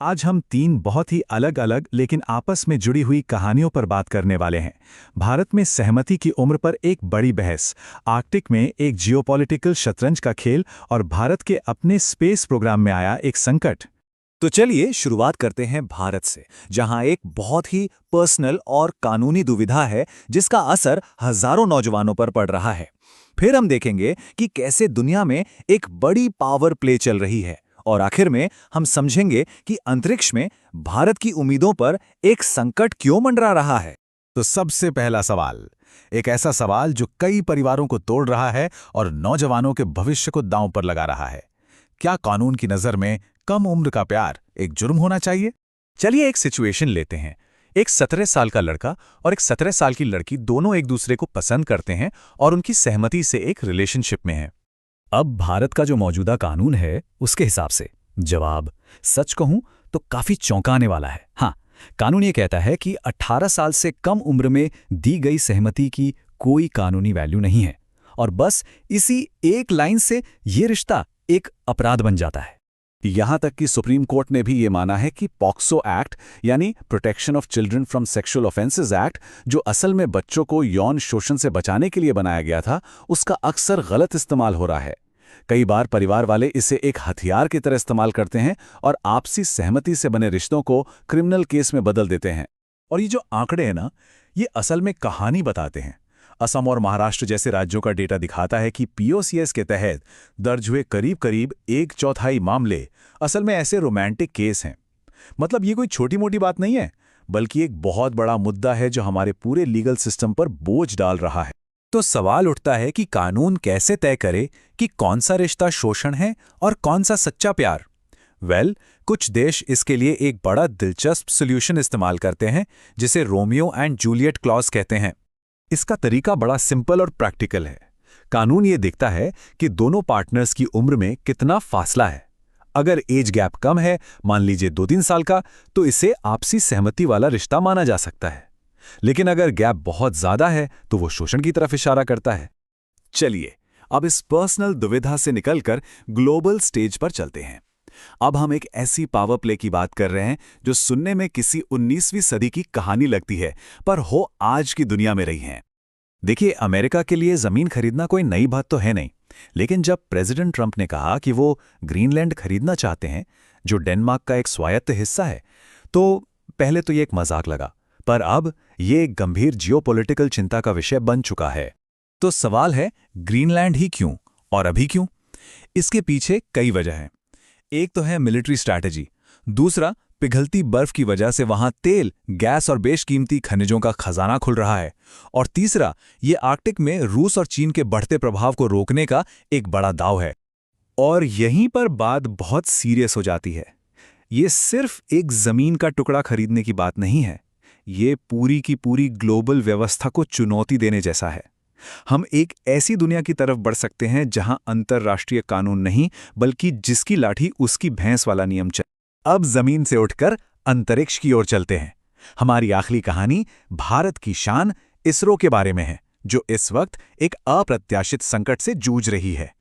आज हम तीन बहुत ही अलग अलग लेकिन आपस में जुड़ी हुई कहानियों पर बात करने वाले हैं। भारत में सहमति की उम्र पर एक बड़ी बहस, आर्कटिक में एक जियोपॉलिटिकल शतरंज का खेल और भारत के अपने स्पेस प्रोग्राम में आया एक संकट। तो चलिए शुरुआत करते हैं भारत से, जहां एक बहुत ही पर्सनल और कानूनी दुविधा है जिसका असर हजारों नौजवानों पर पड़ रहा है। फिर हम देखेंगे कि कैसे दुनिया में एक बड़ी पावर प्ले चल रही है, और आखिर में हम समझेंगे कि अंतरिक्ष में भारत की उम्मीदों पर एक संकट क्यों मंडरा रहा है। तो सबसे पहला सवाल, एक ऐसा सवाल जो कई परिवारों को तोड़ रहा है और नौजवानों के भविष्य को दांव पर लगा रहा है। क्या कानून की नज़र में कम उम्र का प्यार एक जुर्म होना चाहिए? चलिए एक सिचुएशन लेते हैं। एक 17 साल का लड़का और एक 17 साल की लड़की दोनों एक दूसरे को पसंद करते हैं और उनकी सहमति से एक रिलेशनशिप में हैं। अब भारत का जो मौजूदा कानून है उसके हिसाब से जवाब, सच कहूं तो काफी चौंकाने वाला है। हाँ, कानून ये कहता है कि 18 साल से कम उम्र में दी गई सहमति की कोई कानूनी वैल्यू नहीं है, और बस इसी एक लाइन से ये रिश्ता एक अपराध बन जाता है। यहां तक कि सुप्रीम कोर्ट ने भी ये माना है कि पॉक्सो एक्ट यानी protection of children from sexual offences act, जो असल में बच्चों को यौन शोषण से बचाने के लिए बनाया गया था, उसका अक्सर गलत इस्तेमाल हो रहा है। कई बार परिवार वाले इसे एक हथियार की तरह इस्तेमाल करते हैं और आपसी सहमति से बने रिश्तों को क्रिमिनल केस में बदल देते हैं। और ये जो आंकड़े हैं ना, ये असल में कहानी बताते हैं। असम और महाराष्ट्र जैसे राज्यों का डेटा दिखाता है कि पीओसीएस के तहत दर्ज हुए करीब करीब 1/4 मामले असल में ऐसे रोमांटिक केस हैं। मतलब ये कोई छोटी मोटी बात नहीं है, बल्कि एक बहुत बड़ा मुद्दा है जो हमारे पूरे लीगल सिस्टम पर बोझ डाल रहा है। तो सवाल उठता है कि कानून कैसे तय करे कि कौन सा रिश्ता शोषण है और कौन सा सच्चा प्यार। कुछ देश इसके लिए एक बड़ा दिलचस्प सॉल्यूशन इस्तेमाल करते हैं, जिसे रोमियो एंड जूलियट क्लॉज कहते हैं। इसका तरीका बड़ा सिंपल और प्रैक्टिकल है। कानून ये देखता है कि दोनों पार्टनर्स की उम्र में कितना फासला है। अगर एज गैप कम है, मान लीजिए 2-3 साल का, तो इसे आपसी सहमति वाला रिश्ता माना जा सकता है। लेकिन अगर गैप बहुत ज्यादा है तो वो शोषण की तरफ इशारा करता है। चलिए अब इस पर्सनल दुविधा से निकलकर ग्लोबल स्टेज पर चलते हैं। अब हम एक ऐसी पावर प्ले की बात कर रहे हैं जो सुनने में किसी 19वीं सदी की कहानी लगती है, पर हो आज की दुनिया में रही है। देखिए, अमेरिका के लिए जमीन खरीदना कोई नई बात तो है नहीं, लेकिन जब प्रेसिडेंट ट्रंप ने कहा कि वो ग्रीनलैंड खरीदना चाहते हैं, जो डेनमार्क का एक स्वायत्त हिस्सा है, तो पहले तो ये एक मजाक लगा, पर अब ये एक गंभीर जियोपॉलिटिकल चिंता का विषय बन चुका है। तो सवाल है, ग्रीनलैंड ही क्यों और अभी क्यों? इसके पीछे कई वजह हैं। एक तो है मिलिट्री स्ट्रैटेजी, दूसरा पिघलती बर्फ की वजह से वहां तेल, गैस और बेशकीमती खनिजों का खजाना खुल रहा है, और तीसरा ये आर्कटिक में रूस और चीन के बढ़ते प्रभाव को रोकने का एक बड़ा दांव है। और यहीं पर बात बहुत सीरियस हो जाती है। ये सिर्फ एक जमीन का टुकड़ा खरीदने की बात नहीं है, ये पूरी की पूरी ग्लोबल व्यवस्था को चुनौती देने जैसा है। हम एक ऐसी दुनिया की तरफ बढ़ सकते हैं जहां अंतर्राष्ट्रीय कानून नहीं, बल्कि जिसकी लाठी उसकी भैंस वाला नियम चले। अब जमीन से उठकर अंतरिक्ष की ओर चलते हैं। हमारी आखिरी कहानी भारत की शान इसरो के बारे में है, जो इस वक्त एक अप्रत्याशित संकट से जूझ रही है।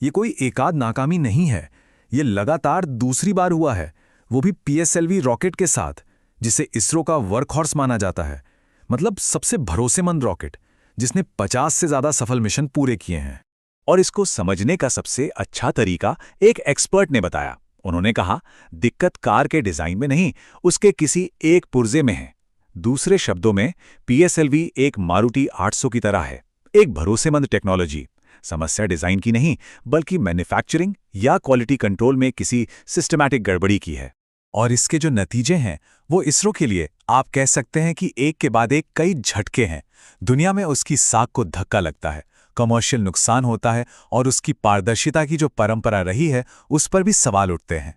ये कोई एकाध नाकामी नहीं है, ये लगातार दूसरी बार हुआ है, वो भी पीएसएलवी रॉकेट के साथ, जिसे इसरो का वर्कहॉर्स माना जाता है। मतलब सबसे भरोसेमंद रॉकेट, जिसने 50 से ज्यादा सफल मिशन पूरे किए हैं। और इसको समझने का सबसे अच्छा तरीका एक एक्सपर्ट ने बताया। उन्होंने कहा, दिक्कत कार के डिजाइन में नहीं, उसके किसी एक पुर्जे में है। दूसरे शब्दों में, पीएसएलवी एक मारुति 800 की तरह है, एक भरोसेमंद टेक्नोलॉजी। समस्या डिजाइन की नहीं, बल्कि मैन्युफैक्चरिंग या क्वालिटी कंट्रोल में किसी सिस्टमैटिक गड़बड़ी की है। और इसके जो नतीजे हैं, वो इसरो के लिए आप कह सकते हैं कि एक के बाद एक कई झटके हैं। दुनिया में उसकी साख को धक्का लगता है, कमर्शियल नुकसान होता है, और उसकी पारदर्शिता की जो परंपरा रही है उस पर भी सवाल उठते हैं।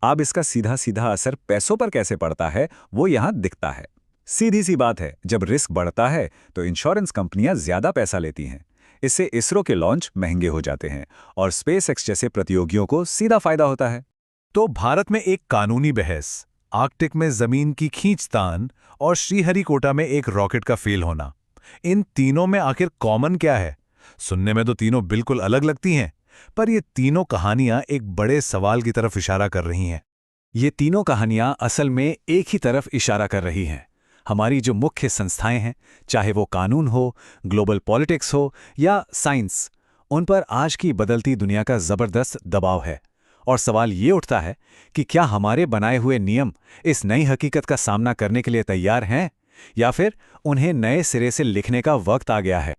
अब इसका सीधा सीधा असर पैसों पर कैसे पड़ता है, वो यहां दिखता है। सीधी सी बात है, जब रिस्क बढ़ता है तो इंश्योरेंस कंपनियां ज्यादा पैसा लेती हैं। इससे इसरो के लॉन्च महंगे हो जाते हैं और स्पेसएक्स जैसे प्रतियोगियों को सीधा फायदा होता है। तो भारत में एक कानूनी बहस, आर्कटिक में जमीन की खींचतान और श्रीहरिकोटा में एक रॉकेट का फेल होना, इन तीनों में आखिर कॉमन क्या है? सुनने में तो तीनों बिल्कुल अलग लगती हैं, पर ये तीनों कहानियां एक बड़े सवाल की तरफ इशारा कर रही हैं। ये तीनों कहानियां असल में एक ही तरफ इशारा कर रही हैं। हमारी जो मुख्य संस्थाएं हैं, चाहे वो कानून हो, ग्लोबल पॉलिटिक्स हो या साइंस, उन पर आज की बदलती दुनिया का जबरदस्त दबाव है। और सवाल ये उठता है कि क्या हमारे बनाए हुए नियम इस नई हकीकत का सामना करने के लिए तैयार हैं, या फिर उन्हें नए सिरे से लिखने का वक्त आ गया है।